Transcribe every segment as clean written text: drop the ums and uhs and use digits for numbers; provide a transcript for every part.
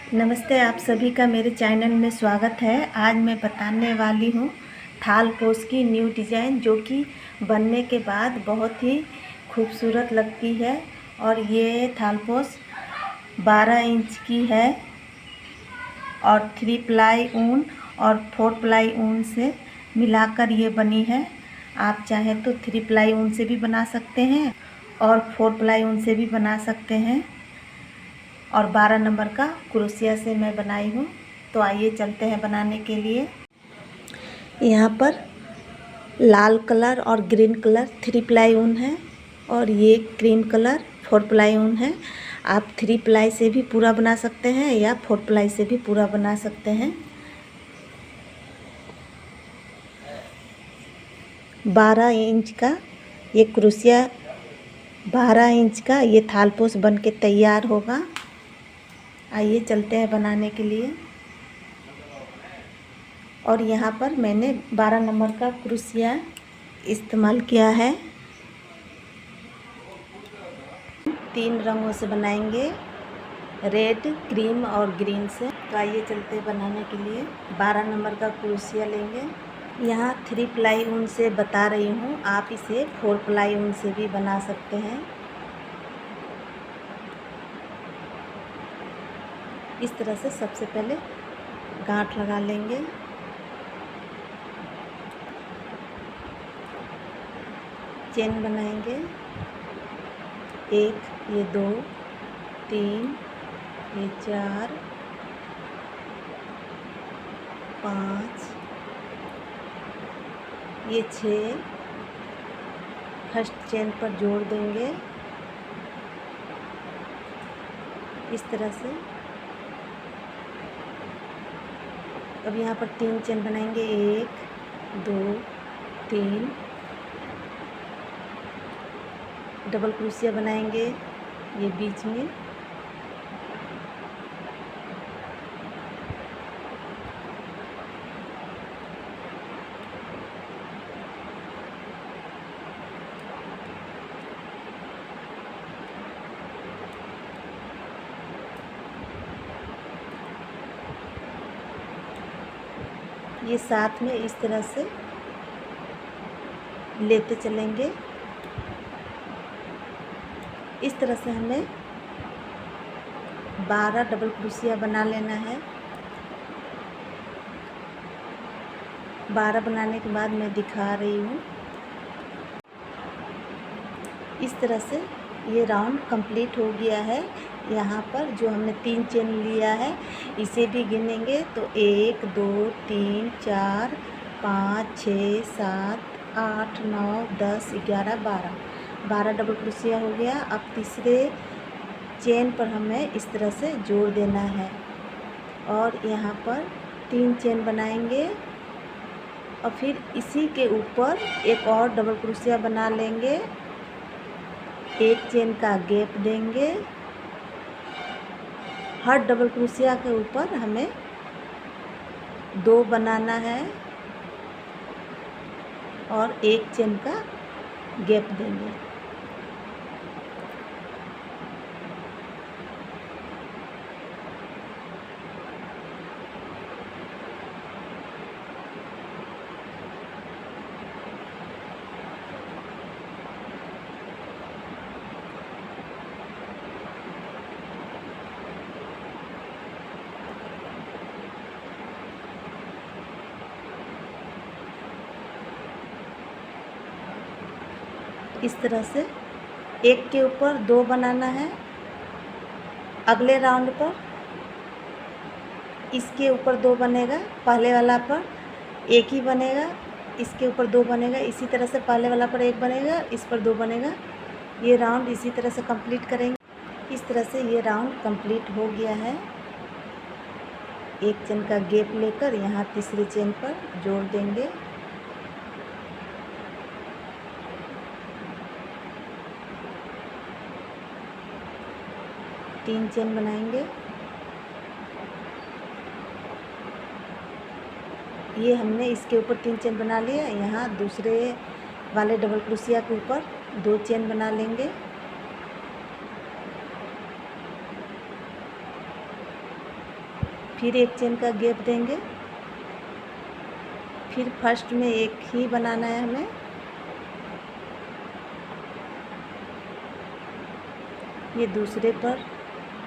नमस्ते, आप सभी का मेरे चैनल में स्वागत है। आज मैं बताने वाली हूँ थाल पोश की न्यू डिज़ाइन, जो कि बनने के बाद बहुत ही खूबसूरत लगती है। और ये थाल पोश 12 इंच की है और 3 प्लाई ऊन और 4 प्लाई ऊन से मिलाकर ये बनी है। आप चाहें तो 3 प्लाई ऊन से भी बना सकते हैं और 4 प्लाई ऊन से भी बना सकते हैं। और 12 नंबर का क्रोशिया से मैं बनाई हूँ। तो आइए चलते हैं बनाने के लिए। यहाँ पर लाल कलर और ग्रीन कलर 3 प्लाई ऊन है और ये क्रीम कलर 4 प्लाई ऊन है। आप 3 प्लाई से भी पूरा बना सकते हैं या 4 प्लाई से भी पूरा बना सकते हैं। 12 इंच का ये क्रोशिया 12 इंच का ये थाल पोश बन के तैयार होगा। आइए चलते हैं बनाने के लिए। और यहाँ पर मैंने 12 नंबर का क्रोशिया इस्तेमाल किया है। 3 रंगों से बनाएंगे, रेड, क्रीम और ग्रीन से। तो आइए चलते हैं बनाने के लिए। 12 नंबर का क्रोशिया लेंगे। यहाँ 3 प्लाई ऊन से बता रही हूँ, आप इसे 4 प्लाई ऊन से भी बना सकते हैं। इस तरह से सबसे पहले गांठ लगा लेंगे। चेन बनाएंगे, 1, ये 2, 3, ये 4, 5, ये 6। फर्स्ट चेन पर जोड़ देंगे इस तरह से। अब यहाँ पर 3 चेन बनाएंगे, 1, 2, 3। डबल क्रोशिया बनाएंगे ये बीच में। ये साथ में इस तरह से लेते चलेंगे। इस तरह से हमें 12 डबल क्रोशिया बना लेना है। 12 बनाने के बाद मैं दिखा रही हूँ। इस तरह से ये राउंड कंप्लीट हो गया है। यहाँ पर जो हमने 3 चेन लिया है इसे भी गिनेंगे तो 1, 2, 3, 4, 5, 6, 7, 8, 9, 10, 11, 12। 12 डबल क्रोशिया हो गया। अब तीसरे चेन पर हमें इस तरह से जोड़ देना है और यहाँ पर 3 चेन बनाएंगे और फिर इसी के ऊपर एक और डबल क्रोशिया बना लेंगे। 1 चेन का गैप देंगे। हर डबल क्रोशिया के ऊपर हमें 2 बनाना है और 1 चेन का गैप देंगे। इस तरह से एक के ऊपर 2 बनाना है। अगले राउंड पर इसके ऊपर 2 बनेगा, पहले वाला पर एक ही बनेगा, इसके ऊपर 2 बनेगा। इसी तरह से पहले वाला पर 1 बनेगा, इस पर 2 बनेगा। ये राउंड इसी तरह से कंप्लीट करेंगे। इस तरह से ये राउंड कंप्लीट हो गया है। 1 चेन का गैप लेकर यहाँ तीसरे चेन पर जोड़ देंगे। तीन चेन बनाएंगे। ये हमने इसके ऊपर 3 चेन बना लिया। यहाँ दूसरे वाले डबल क्रोशिया के ऊपर 2 चेन बना लेंगे। फिर एक चेन का गैप देंगे। फिर फर्स्ट में एक ही बनाना है हमें। ये दूसरे पर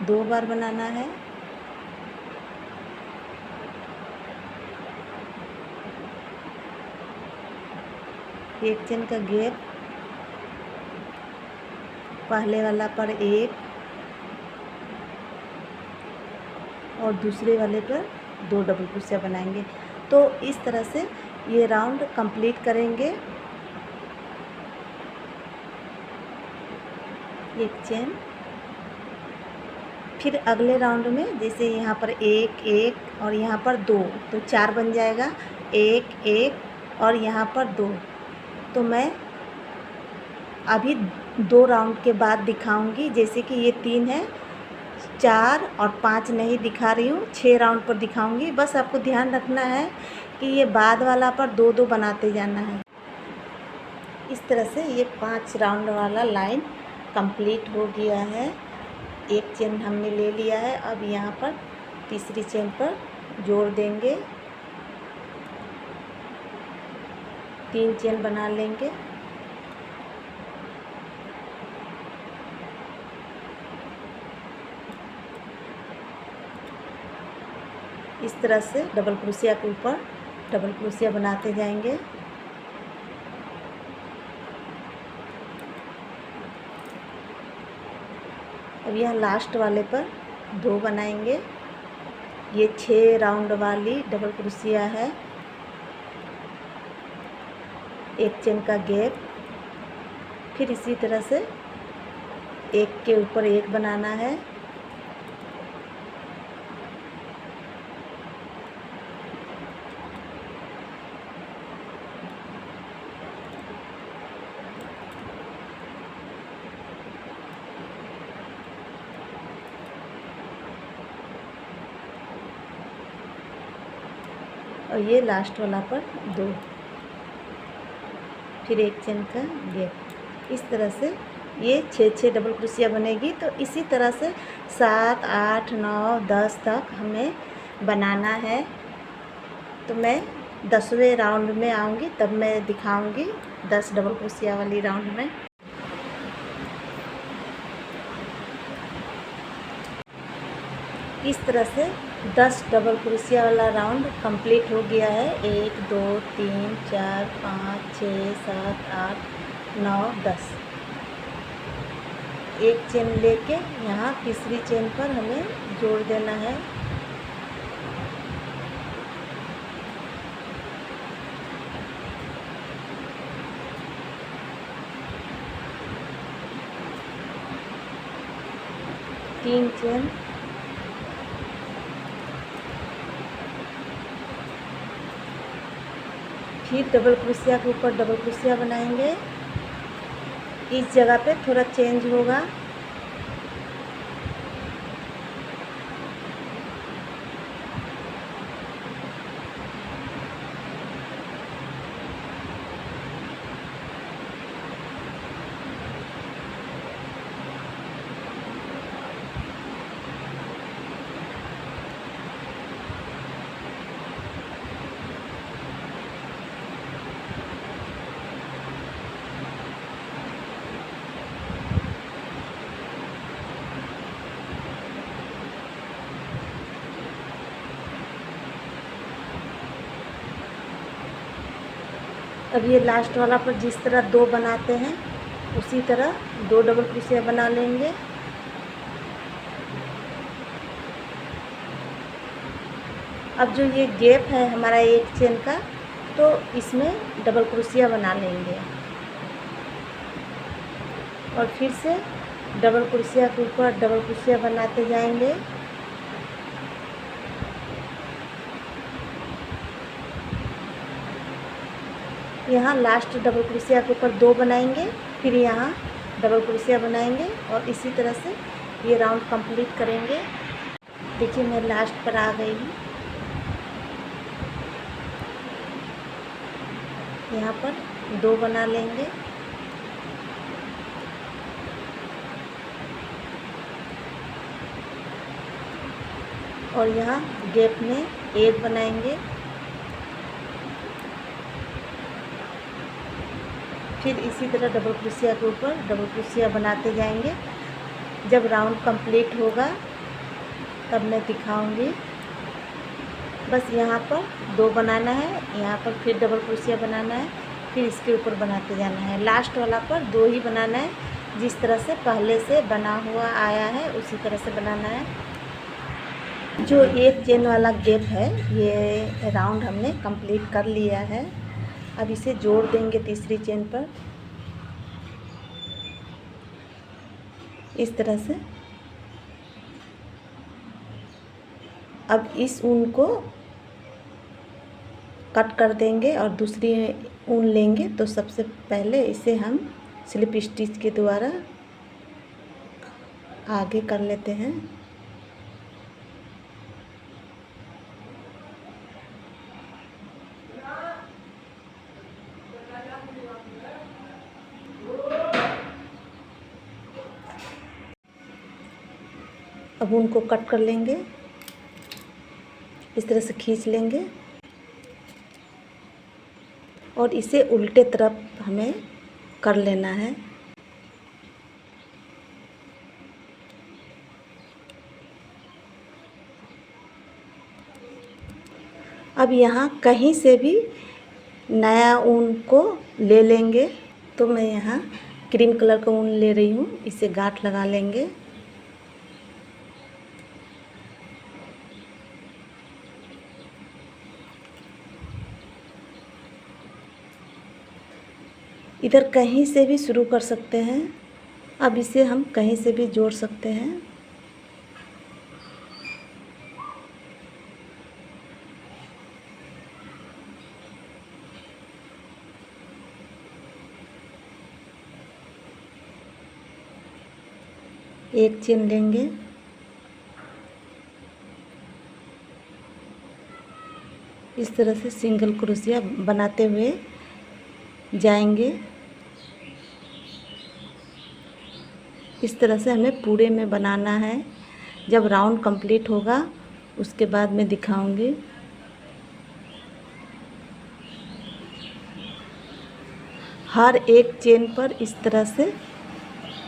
2 बार बनाना है। एक चेन का गैप, पहले वाला पर एक और दूसरे वाले पर 2 डबल क्रोशिया बनाएंगे। तो इस तरह से ये राउंड कंप्लीट करेंगे। एक चेन, फिर अगले राउंड में जैसे यहाँ पर एक एक और यहाँ पर 2, तो 4 बन जाएगा। एक एक और यहाँ पर 2। तो मैं अभी 2 राउंड के बाद दिखाऊंगी। जैसे कि ये 3 है, 4 और 5 नहीं दिखा रही हूँ, 6 राउंड पर दिखाऊंगी। बस आपको ध्यान रखना है कि ये बाद वाला पर 2-2 बनाते जाना है। इस तरह से ये 5 राउंड वाला लाइन कंप्लीट हो गया है। एक चेन हमने ले लिया है। अब यहाँ पर तीसरी चेन पर जोड़ देंगे, 3 चेन बना लेंगे। इस तरह से डबल क्रोशिया के ऊपर डबल क्रोशिया बनाते जाएंगे। अब यहाँ लास्ट वाले पर 2 बनाएंगे। ये 6 राउंड वाली डबल क्रोशिया है। एक चेन का गैप, फिर इसी तरह से एक के ऊपर एक बनाना है। और ये लास्ट वाला पर 2, फिर एक चेन का गैप। इस तरह से ये 6 डबल क्रोशिया बनेगी। तो इसी तरह से 7, 8, 9, 10 तक हमें बनाना है। तो मैं 10वें राउंड में आऊँगी, तब मैं दिखाऊँगी 10 डबल क्रोशिया वाली राउंड में। इस तरह से 10 डबल क्रोशिया वाला राउंड कंप्लीट हो गया है। 1 2 3 4 5 6 7 8 9 10। एक चेन लेके यहाँ तीसरी चेन पर हमें जोड़ देना है। तीन चेन, फिर डबल क्रोशिया के ऊपर डबल क्रोशिया बनाएंगे। इस जगह पे थोड़ा चेंज होगा। अब ये लास्ट वाला पर जिस तरह 2 बनाते हैं उसी तरह 2 डबल क्रोशिया बना लेंगे। अब जो ये गैप है हमारा एक चेन का, तो इसमें डबल क्रोशिया बना लेंगे और फिर से डबल क्रोशिया के ऊपर डबल क्रोशिया बनाते जाएंगे। यहाँ लास्ट डबल क्रोशिया के ऊपर 2 बनाएंगे, फिर यहाँ डबल क्रोशिया बनाएंगे और इसी तरह से ये राउंड कंप्लीट करेंगे। देखिए मैं लास्ट पर आ गई हूँ। यहाँ पर 2 बना लेंगे। और यहाँ गैप में एक बनाएंगे। फिर इसी तरह डबल क्रोशिया के ऊपर डबल क्रोशिया बनाते जाएंगे। जब राउंड कंप्लीट होगा तब मैं दिखाऊंगी। बस यहाँ पर 2 बनाना है, यहाँ पर फिर डबल क्रोशिया बनाना है, फिर इसके ऊपर बनाते जाना है। लास्ट वाला पर 2 ही बनाना है, जिस तरह से पहले से बना हुआ आया है उसी तरह से बनाना है। जो एक चेन वाला गैप है ये राउंड हमने कंप्लीट कर लिया है। अब इसे जोड़ देंगे तीसरी चेन पर इस तरह से। अब इस ऊन को कट कर देंगे और दूसरी ऊन लेंगे। तो सबसे पहले इसे हम स्लिप स्टिच के द्वारा आगे कर लेते हैं। अब ऊन को कट कर लेंगे, इस तरह से खींच लेंगे और इसे उल्टे तरफ हमें कर लेना है। अब यहाँ कहीं से भी नया ऊन को ले लेंगे। तो मैं यहाँ क्रीम कलर का ऊन ले रही हूँ, इसे गांठ लगा लेंगे। इधर कहीं से भी शुरू कर सकते हैं। अब इसे हम कहीं से भी जोड़ सकते हैं। एक चेन लेंगे, इस तरह से सिंगल क्रोशिया बनाते हुए जाएंगे। इस तरह से हमें पूरे में बनाना है। जब राउंड कंप्लीट होगा उसके बाद मैं दिखाऊंगी। हर एक चेन पर इस तरह से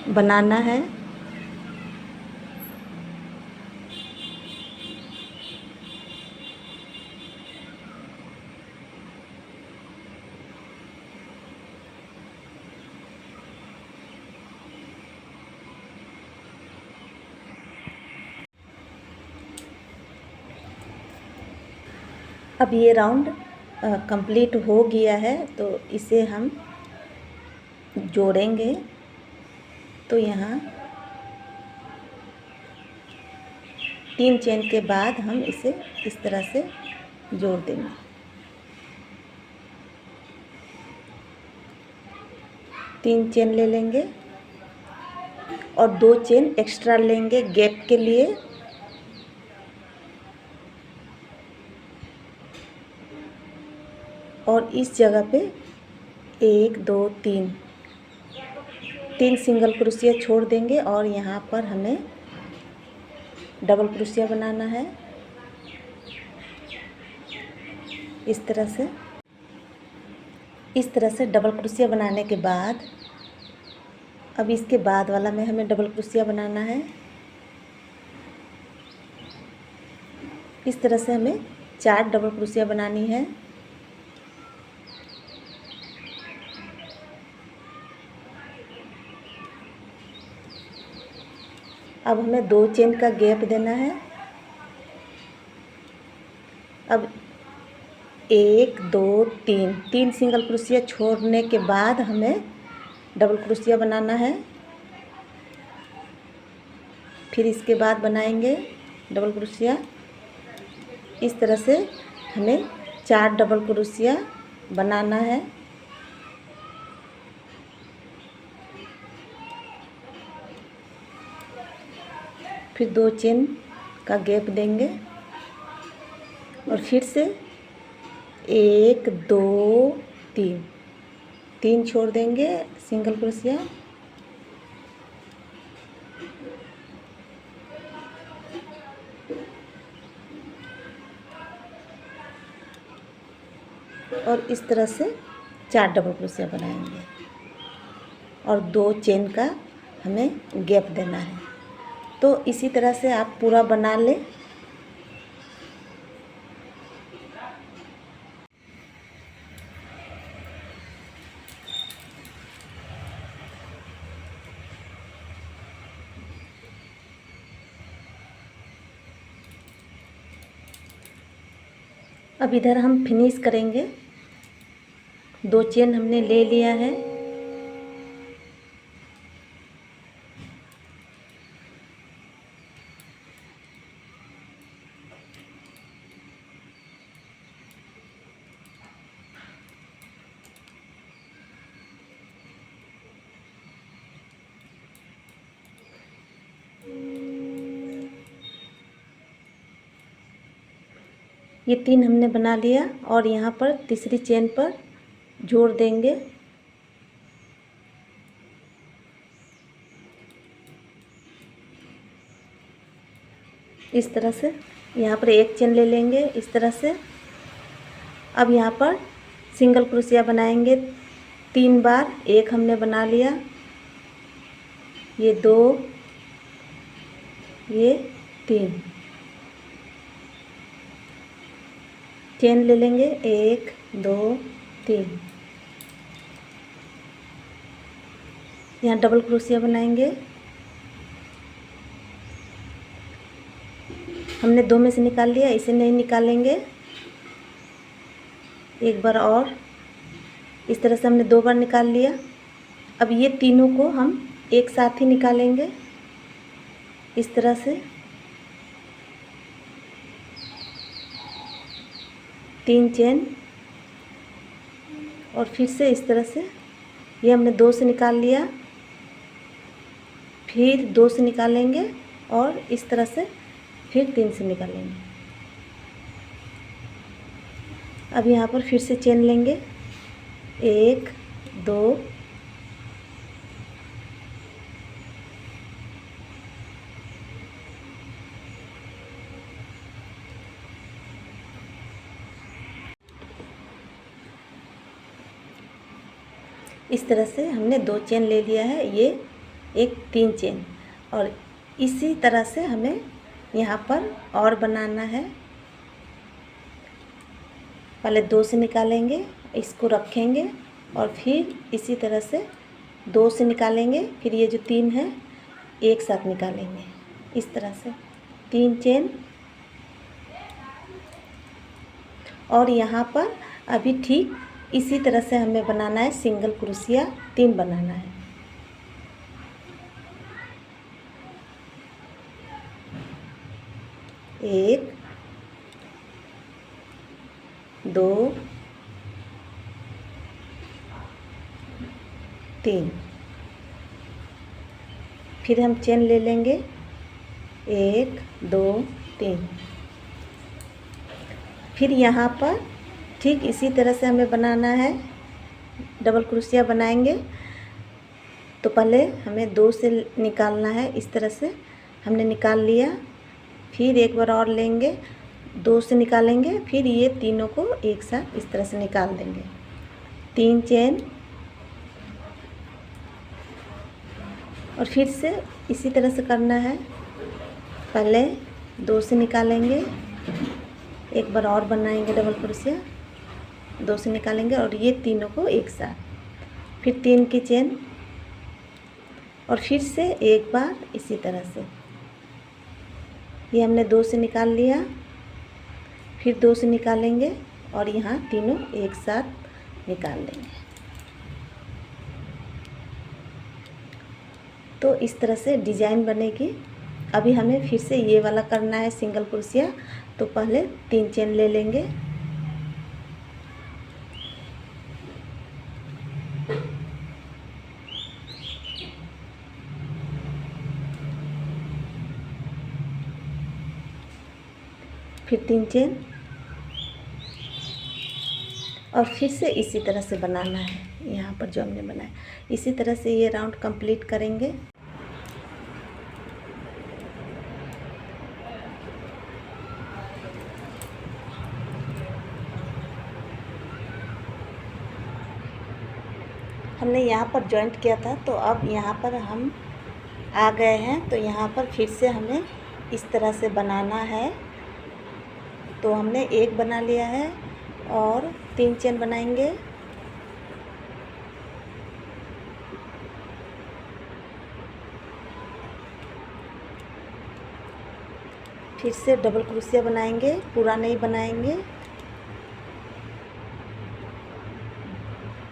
बनाना है। अब ये राउंड कंप्लीट हो गया है तो इसे हम जोड़ेंगे। तो यहाँ 3 चेन के बाद हम इसे इस तरह से जोड़ देंगे। 3 चेन ले लेंगे और 2 चेन एक्स्ट्रा लेंगे गैप के लिए। और इस जगह पे 1 2 3 सिंगल क्रोशिया छोड़ देंगे और यहाँ पर हमें डबल क्रोशिया बनाना है इस तरह से। इस तरह से डबल क्रोशिया बनाने के बाद अब इसके बाद वाला में हमें डबल क्रोशिया बनाना है। इस तरह से हमें 4 डबल क्रोशिया बनानी है। अब हमें 2 चेन का गैप देना है। अब 1 2 3 सिंगल क्रोशिया छोड़ने के बाद हमें डबल क्रोशिया बनाना है। फिर इसके बाद बनाएंगे डबल क्रोशिया। इस तरह से हमें 4 डबल क्रोशिया बनाना है। फिर 2 चेन का गैप देंगे और फिर से 1 2 3 छोड़ देंगे सिंगल क्रोशिया। और इस तरह से 4 डबल क्रोशिया बनाएंगे और 2 चेन का हमें गैप देना है। तो इसी तरह से आप पूरा बना लें। अब इधर हम फिनिश करेंगे। 2 चेन हमने ले लिया है। ये 3 हमने बना लिया और यहाँ पर तीसरी चेन पर जोड़ देंगे। इस तरह से यहाँ पर एक चेन ले लेंगे इस तरह से। अब यहाँ पर सिंगल क्रोशिया बनाएंगे 3 बार। एक हमने बना लिया, ये 2, ये 3 चेन ले लेंगे, 1 2 3। यहाँ डबल क्रोशिया बनाएंगे। हमने 2 में से निकाल लिया, इसे नहीं निकालेंगे। एक बार और इस तरह से हमने 2 बार निकाल लिया। अब ये तीनों को हम एक साथ ही निकालेंगे इस तरह से। 3 चेन और फिर से इस तरह से। ये हमने 2 से निकाल लिया, फिर 2 से निकालेंगे और इस तरह से फिर 3 से निकालेंगे। अब यहाँ पर फिर से चेन लेंगे, 1 2 इस तरह से हमने 2 चेन ले लिया है। ये एक 3 चेन और इसी तरह से हमें यहाँ पर और बनाना है। पहले 2 से निकालेंगे, इसको रखेंगे और फिर इसी तरह से 2 से निकालेंगे, फिर ये जो 3 है एक साथ निकालेंगे इस तरह से 3 चेन। और यहाँ पर अभी ठीक इसी तरह से हमें बनाना है सिंगल क्रोशिया 3 बनाना है। एक 2 3 फिर हम चेन ले लेंगे, 1 2 3। फिर यहाँ पर ठीक इसी तरह से हमें बनाना है, डबल क्रोशिया बनाएंगे। तो पहले हमें 2 से निकालना है, इस तरह से हमने निकाल लिया। फिर एक बार और लेंगे, 2 से निकालेंगे, फिर ये तीनों को एक साथ इस तरह से निकाल देंगे। 3 चेन और फिर से इसी तरह से करना है। पहले 2 से निकालेंगे, एक बार और बनाएंगे डबल क्रोशिया, 2 से निकालेंगे और ये तीनों को एक साथ, फिर 3 की चेन और फिर से एक बार इसी तरह से। ये हमने 2 से निकाल लिया, फिर 2 से निकालेंगे और यहाँ तीनों एक साथ निकाल लेंगे। तो इस तरह से डिजाइन बनेगी। अभी हमें फिर से ये वाला करना है सिंगल क्रोशिया। तो पहले 3 चेन ले लेंगे, फिर 3 चेन और फिर से इसी तरह से बनाना है। यहाँ पर जो हमने बनाया इसी तरह से ये राउंड कंप्लीट करेंगे। हमने यहाँ पर जॉइंट किया था, तो अब यहाँ पर हम आ गए हैं। तो यहाँ पर फिर से हमें इस तरह से बनाना है। तो हमने एक बना लिया है और 3 चेन बनाएंगे। फिर से डबल क्रोशिया बनाएंगे, पूरा नहीं बनाएंगे।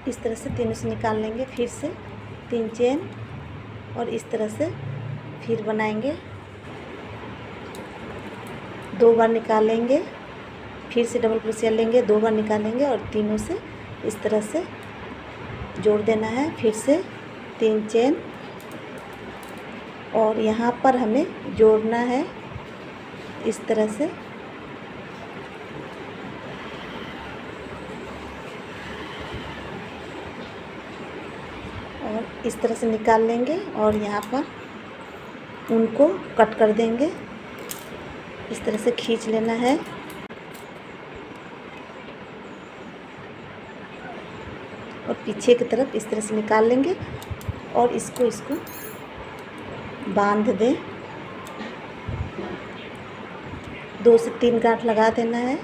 इस तरह से तीनों से निकाल लेंगे, फिर से 3 चेन और इस तरह से फिर बनाएंगे। 2 बार निकालेंगे, फिर से डबल क्रोशिया लेंगे, 2 बार निकालेंगे और तीनों से इस तरह से जोड़ देना है। फिर से 3 चेन और यहाँ पर हमें जोड़ना है इस तरह से। और इस तरह से निकाल लेंगे और यहाँ पर उनको कट कर देंगे। इस तरह से खींच लेना है और पीछे की तरफ इस तरह से निकाल लेंगे और इसको बांध दें। 2 से 3 गांठ लगा देना है।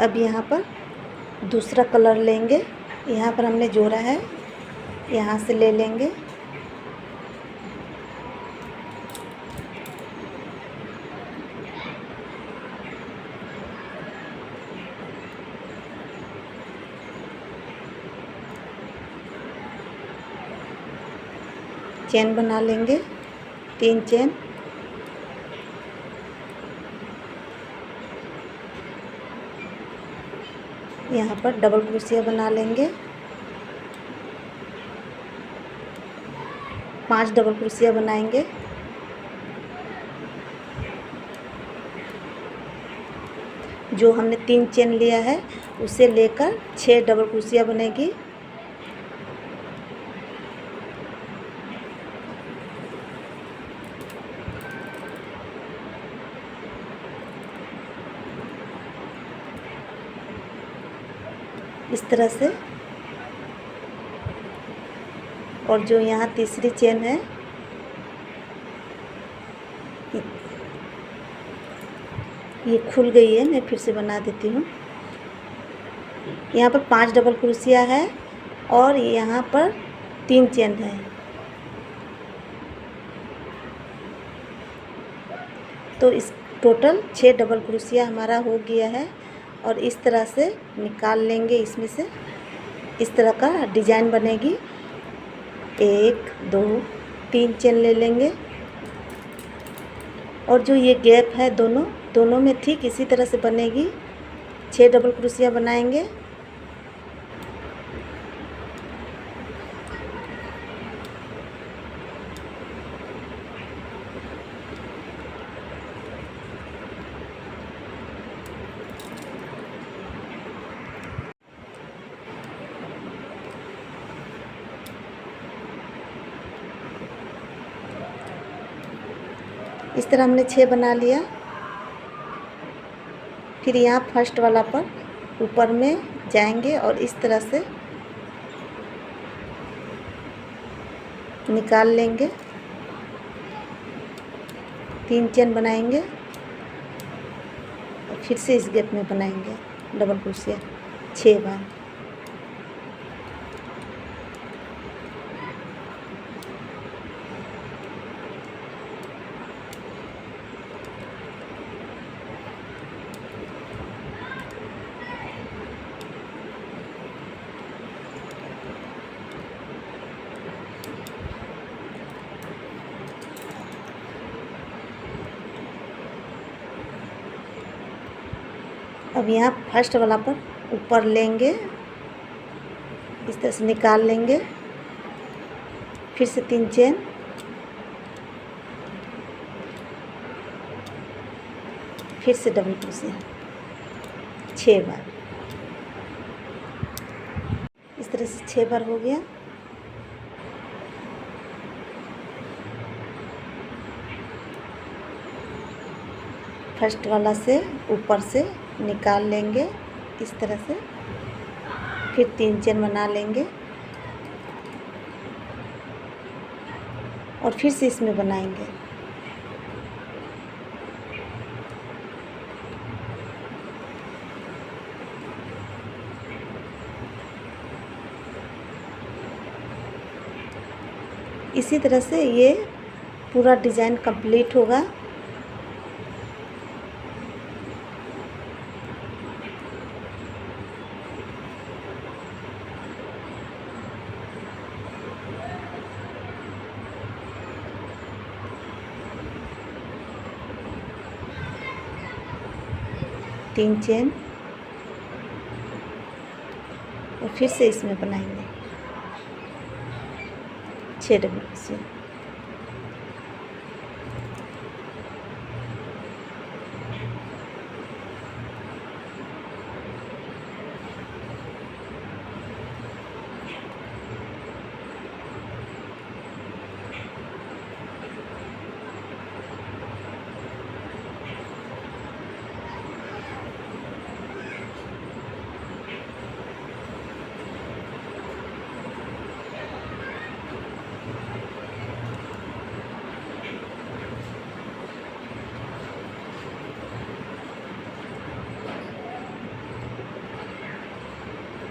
अब यहाँ पर दूसरा कलर लेंगे। यहाँ पर हमने जोड़ा है, यहाँ से ले लेंगे। चेन बना लेंगे, 3 चेन। यहाँ पर डबल क्रोशिया बना लेंगे, 5 डबल क्रोशिया बनाएंगे। जो हमने 3 चेन लिया है उसे लेकर 6 डबल क्रोशिया बनेगी। इस तरह से। और जो यहाँ तीसरी चेन है ये खुल गई है, मैं फिर से बना देती हूँ। यहाँ पर 5 डबल क्रोशिया है और यहाँ पर 3 चेन है। तो इस टोटल 6 डबल क्रोशिया हमारा हो गया है। और इस तरह से निकाल लेंगे, इसमें से इस तरह का डिजाइन बनेगी। 1 2 3 चेन ले लेंगे और जो ये गैप है दोनों में ठीक इसी तरह से बनेगी। 6 डबल क्रोशिया बनाएंगे। इस तरह हमने 6 बना लिया। फिर यहाँ फर्स्ट वाला पर ऊपर में जाएंगे और इस तरह से निकाल लेंगे। 3 चेन बनाएंगे और फिर से इस गैप में बनाएंगे डबल क्रोशिया 6 बार। अब यहाँ फर्स्ट वाला पर ऊपर लेंगे, इस तरह से निकाल लेंगे। फिर से 3 चेन, फिर से डबल क्रोशिया 6 बार। इस तरह से 6 बार हो गया। फर्स्ट वाला से ऊपर से निकाल लेंगे इस तरह से, फिर 3 चेन बना लेंगे और फिर से इसमें बनाएंगे। इसी तरह से ये पूरा डिज़ाइन कंप्लीट होगा। तीन चेन और फिर से इसमें बनाएंगे 6 डबल क्रोशिया।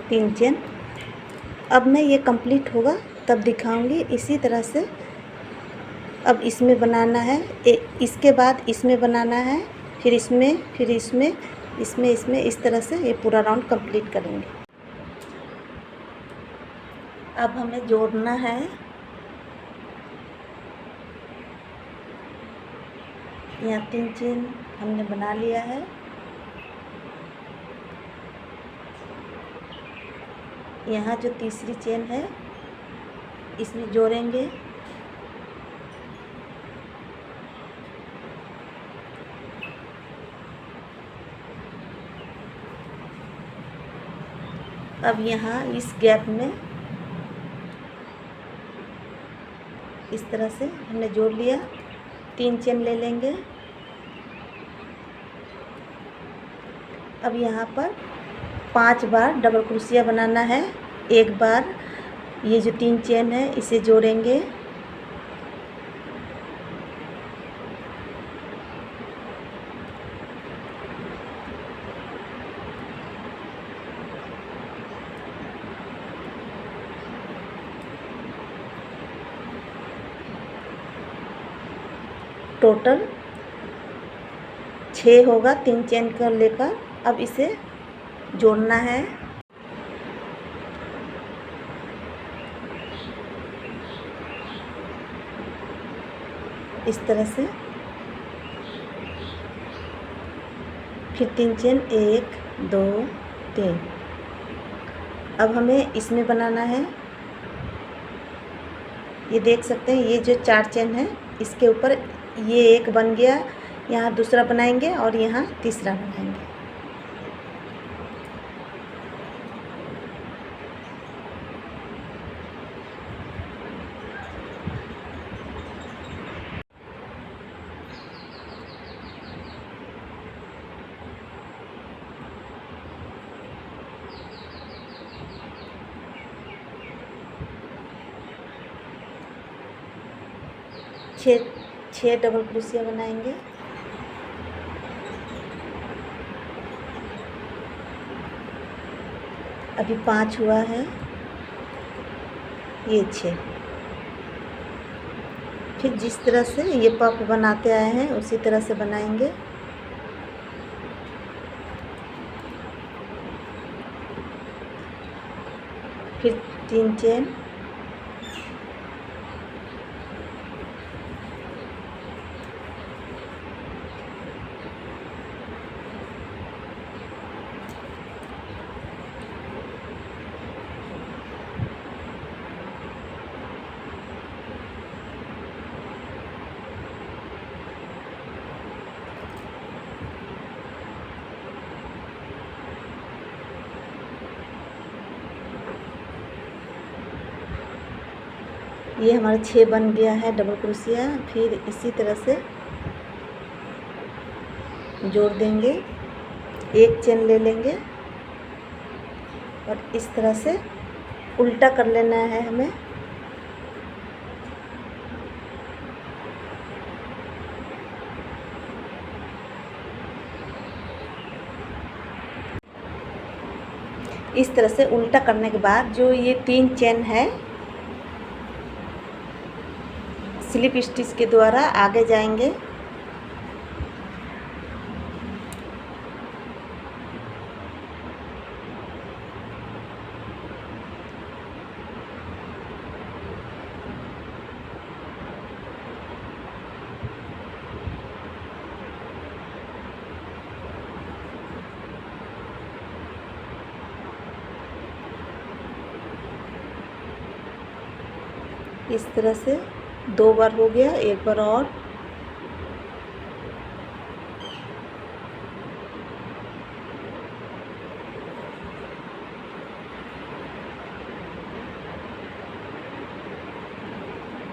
तीन चेन। अब मैं ये कंप्लीट होगा तब दिखाऊंगी। इसी तरह से अब इसमें बनाना है, इसके बाद इसमें बनाना है, फिर इसमें, फिर इसमें, इसमें, इसमें, इस तरह से ये पूरा राउंड कंप्लीट करेंगे। अब हमें जोड़ना है। यहाँ 3 चेन हमने बना लिया है। यहाँ जो तीसरी चेन है इसमें जोड़ेंगे। अब यहाँ इस गैप में इस तरह से हमने जोड़ लिया। 3 चेन ले लेंगे। अब यहाँ पर 5 बार डबल क्रोशिया बनाना है। एक बार ये जो 3 चेन है इसे जोड़ेंगे। टोटल 6 होगा 3 चेन का लेकर। अब इसे जोड़ना है। इस तरह से फिर 3 चेन 1 2 3। अब हमें इसमें बनाना है। ये देख सकते हैं ये जो 4 चेन है इसके ऊपर ये एक बन गया। यहाँ दूसरा बनाएंगे और यहाँ तीसरा बनाएंगे। छः डबल क्रोशिया बनाएंगे। अभी 5 हुआ है, ये 6। फिर जिस तरह से ये पफ बनाते आए हैं उसी तरह से बनाएंगे। फिर 3 चेन, ये हमारा 6 बन गया है डबल क्रोशिया। फिर इसी तरह से जोड़ देंगे, एक चेन ले लेंगे और इस तरह से उल्टा कर लेना है हमें। इस तरह से उल्टा करने के बाद जो ये 3 चेन है स्लिप स्टिच के द्वारा आगे जाएंगे। इस तरह से 2 बार हो गया, एक बार और।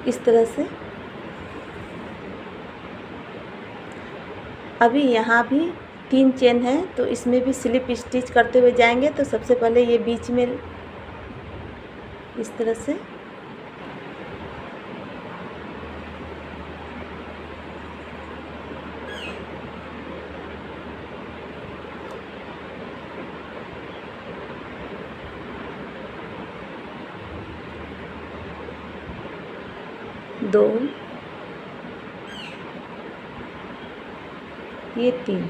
इस तरह से अभी यहाँ भी 3 चेन है तो इसमें भी स्लिप स्टिच करते हुए जाएंगे। तो सबसे पहले ये बीच में इस तरह से दो, ये 3,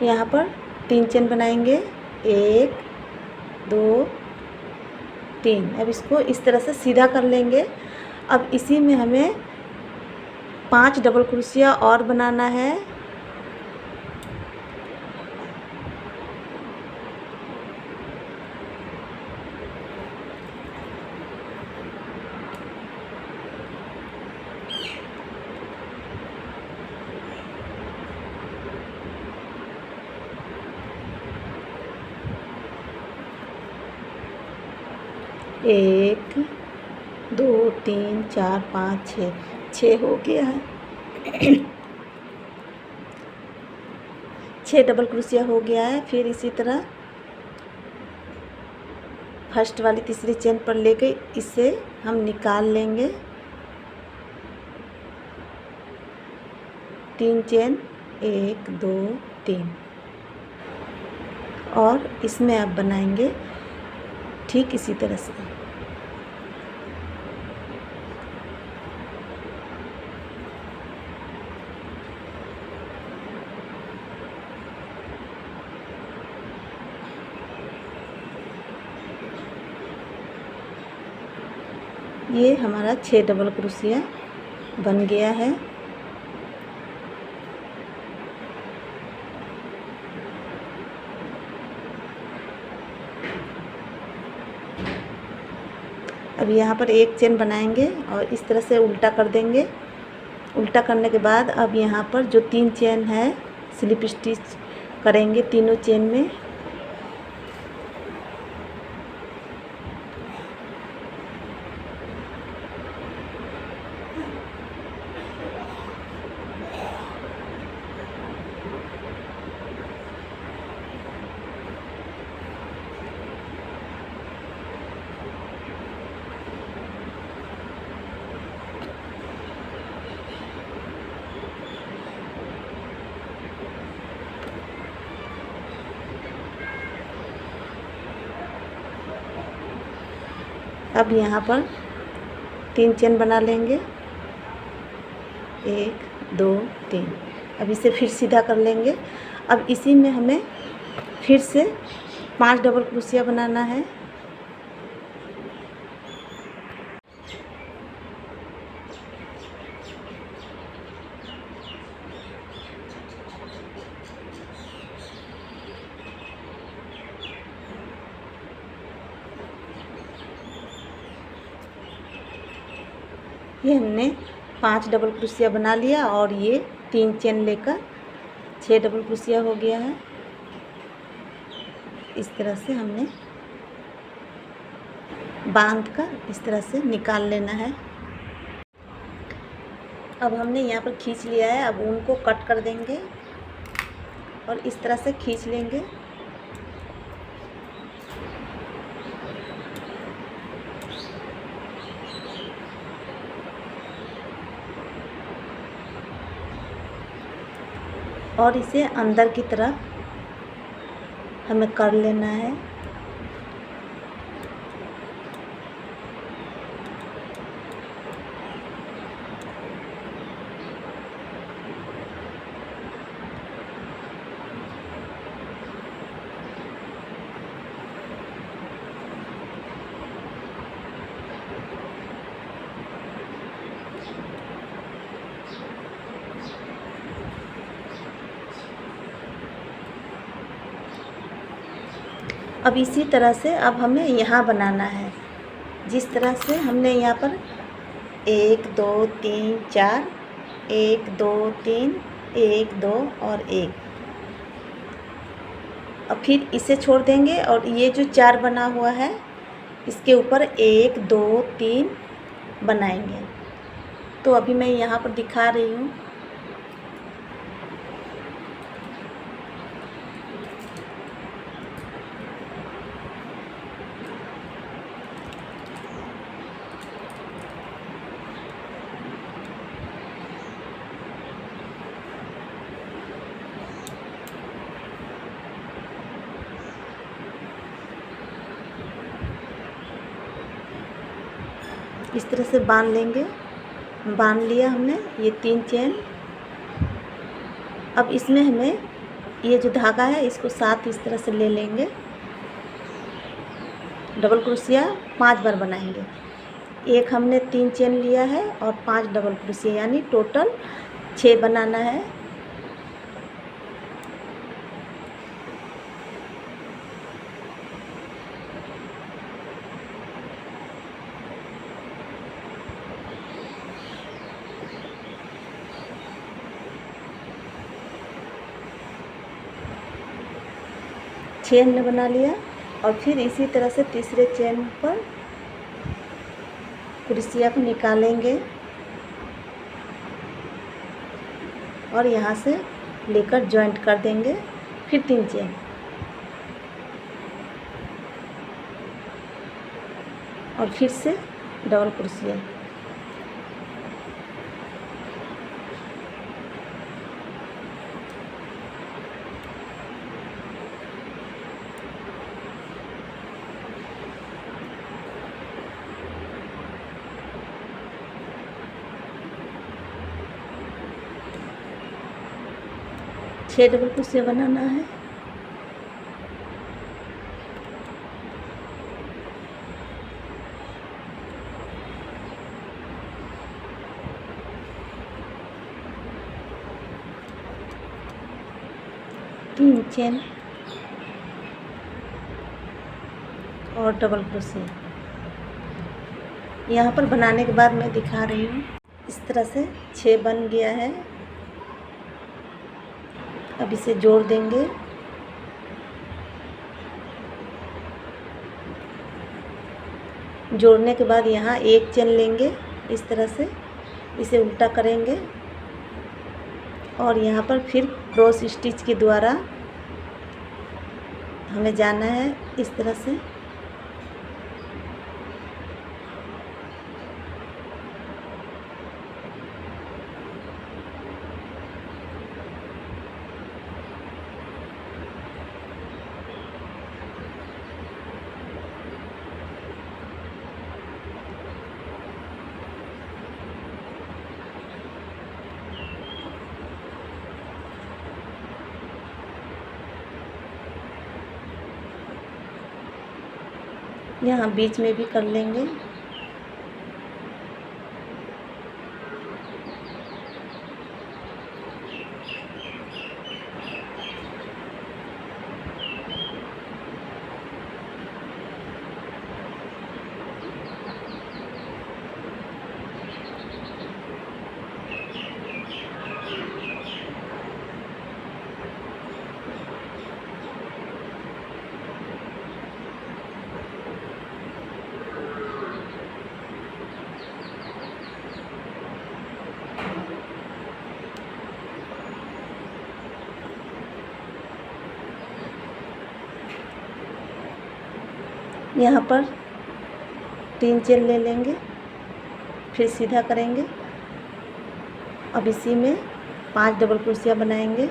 यहाँ पर 3 चेन बनाएंगे, 1 2 3। अब इसको इस तरह से सीधा कर लेंगे। अब इसी में हमें 5 डबल क्रोशिया और बनाना है। एक, 2 3 4 5 6 हो गया है। 6 डबल क्रोशिया हो गया है। फिर इसी तरह फर्स्ट वाली तीसरी चेन पर लेके इसे हम निकाल लेंगे। 3 चेन, 1 2 3, और इसमें आप बनाएंगे ठीक इसी तरह से। ये हमारा 6 डबल क्रोशिया बन गया है। अब यहाँ पर एक चेन बनाएंगे और इस तरह से उल्टा कर देंगे। उल्टा करने के बाद अब यहाँ पर जो 3 चेन है स्लिप स्टिच करेंगे तीनों चेन में। अब यहाँ पर 3 चेन बना लेंगे, 1 2 3। अब इसे फिर सीधा कर लेंगे। अब इसी में हमें फिर से 5 डबल क्रोशिया बनाना है। ये हमने 5 डबल क्रोशिया बना लिया और ये 3 चेन लेकर 6 डबल क्रोशिया हो गया है। इस तरह से हमने बांध कर इस तरह से निकाल लेना है। अब हमने यहाँ पर खींच लिया है। अब ऊन को कट कर देंगे और इस तरह से खींच लेंगे। और इसे अंदर की तरफ हमें कर लेना है। अब इसी तरह से अब हमें यहाँ बनाना है। जिस तरह से हमने यहाँ पर 1 2 3 4 1 2 3 1 2 और 1। अब फिर इसे छोड़ देंगे और ये जो 4 बना हुआ है इसके ऊपर 1 2 3 बनाएंगे। तो अभी मैं यहाँ पर दिखा रही हूँ। इस तरह से बांध लेंगे। बांध लिया हमने ये 3 चेन। अब इसमें हमें ये जो धागा है इसको साथ इस तरह से ले लेंगे। डबल क्रोशिया 5 बार बनाएंगे। एक हमने 3 चेन लिया है और 5 डबल क्रोशिया, यानी टोटल 6 बनाना है। चेन हमने बना लिया और फिर इसी तरह से तीसरे चेन पर क्रोशिया को निकालेंगे और यहाँ से लेकर जॉइंट कर देंगे। फिर 3 चेन और फिर से डबल क्रोशिया। छः डबल क्रोशिया बनाना है। तीन चेन और डबल क्रोशिया। यहाँ पर बनाने के बाद मैं दिखा रही हूँ। इस तरह से 6 बन गया है। अब इसे जोड़ देंगे। जोड़ने के बाद यहाँ 1 चेन लेंगे। इस तरह से इसे उल्टा करेंगे और यहाँ पर फिर क्रॉस स्टिच के द्वारा हमें जाना है इस तरह से। यहाँ बीच में भी कर लेंगे। यहाँ पर 3 चेन ले लेंगे, फिर सीधा करेंगे। अब इसी में 5 डबल क्रोशिया बनाएंगे।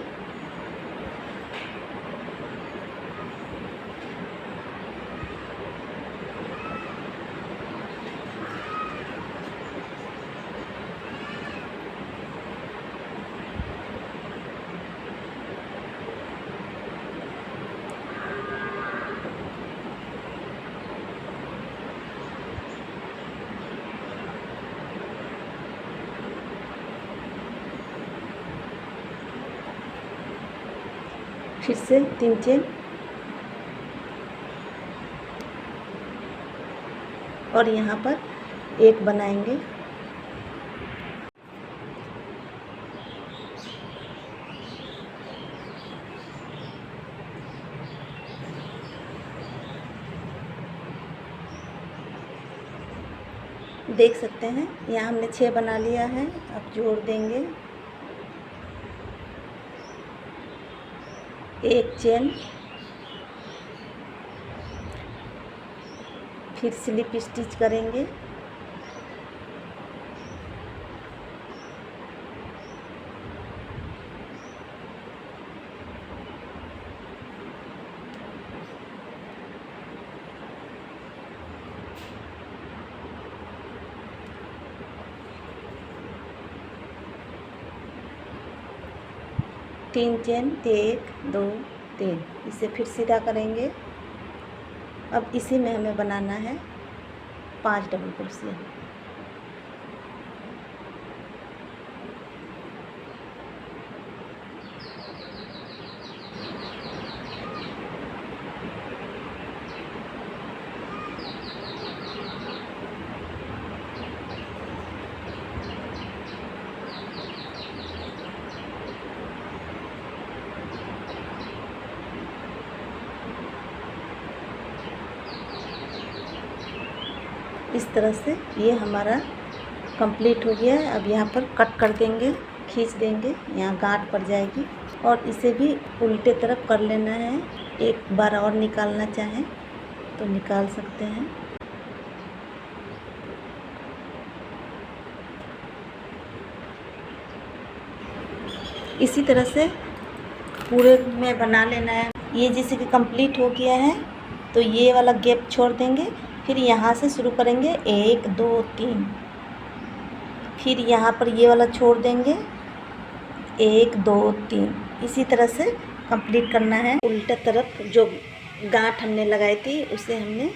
फिर से 3 चेन और यहाँ पर एक बनाएंगे। देख सकते हैं यहाँ हमने 6 बना लिया है। अब जोड़ देंगे, एक चेन, फिर स्लिप स्टिच करेंगे। तीन चेन, 1 2 3, इसे फिर सीधा करेंगे। अब इसी में हमें बनाना है 5 डबल क्रोशिया। इस तरह से ये हमारा कंप्लीट हो गया है। अब यहाँ पर कट कर देंगे, खींच देंगे, यहाँ गांठ पड़ जाएगी। और इसे भी उल्टे तरफ कर लेना है। एक बार और निकालना चाहें तो निकाल सकते हैं। इसी तरह से पूरे में बना लेना है। ये जैसे कि कंप्लीट हो गया है तो ये वाला गैप छोड़ देंगे, फिर यहाँ से शुरू करेंगे 1 2 3, फिर यहाँ पर ये वाला छोड़ देंगे 1 2 3। इसी तरह से कंप्लीट करना है। उल्टा तरफ जो गांठ हमने लगाई थी उसे हमने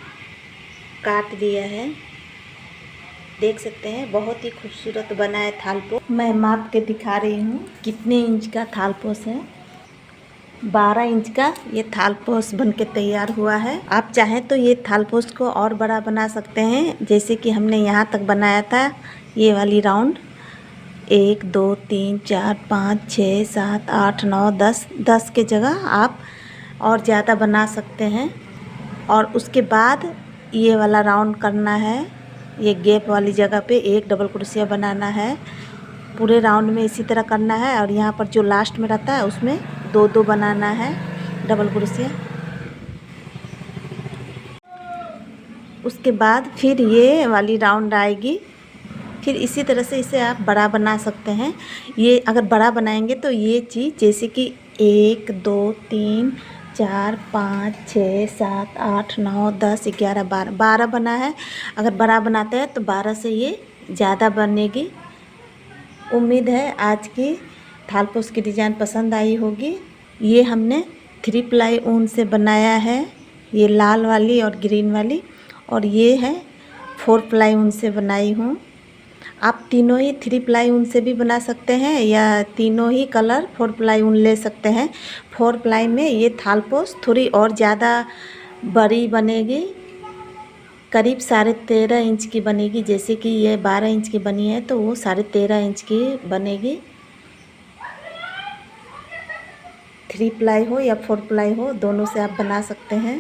काट दिया है। देख सकते हैं बहुत ही खूबसूरत बना है थालपोस। मैं माप के दिखा रही हूँ कितने इंच का थालपोस है। 12 इंच का ये थालपोस बन के तैयार हुआ है। आप चाहें तो ये थालपोस को और बड़ा बना सकते हैं, जैसे कि हमने यहाँ तक बनाया था ये वाली राउंड। 1 2 3 4 5 6 7 8 9 10 के जगह आप और ज़्यादा बना सकते हैं। और उसके बाद ये वाला राउंड करना है। ये गैप वाली जगह पे 1 डबल क्रोशिया बनाना है। पूरे राउंड में इसी तरह करना है। और यहाँ पर जो लास्ट में रहता है उसमें 2 2 बनाना है डबल क्रोशिया। उसके बाद फिर ये वाली राउंड आएगी। फिर इसी तरह से इसे आप बड़ा बना सकते हैं। ये अगर बड़ा बनाएंगे तो ये चीज़ जैसे कि 1 2 3 4 5 6 7 8 9 10 11 12 बना है। अगर बड़ा बनाते हैं तो 12 से ये ज़्यादा बनेगी। उम्मीद है आज की थालपोस की डिज़ाइन पसंद आई होगी। ये हमने 3 प्लाई ऊन से बनाया है, ये लाल वाली और ग्रीन वाली, और ये है 4 प्लाई ऊन से बनाई हूँ। आप तीनों ही 3 प्लाई ऊन से भी बना सकते हैं या तीनों ही कलर 4 प्लाई ऊन ले सकते हैं। 4 प्लाई में ये थालपोस थोड़ी और ज़्यादा बड़ी बनेगी, करीब 13.5 इंच की बनेगी। जैसे कि ये 12 इंच की बनी है तो वो 13.5 इंच की बनेगी। 3 प्लाई हो या 4 प्लाई हो, दोनों से आप बना सकते हैं।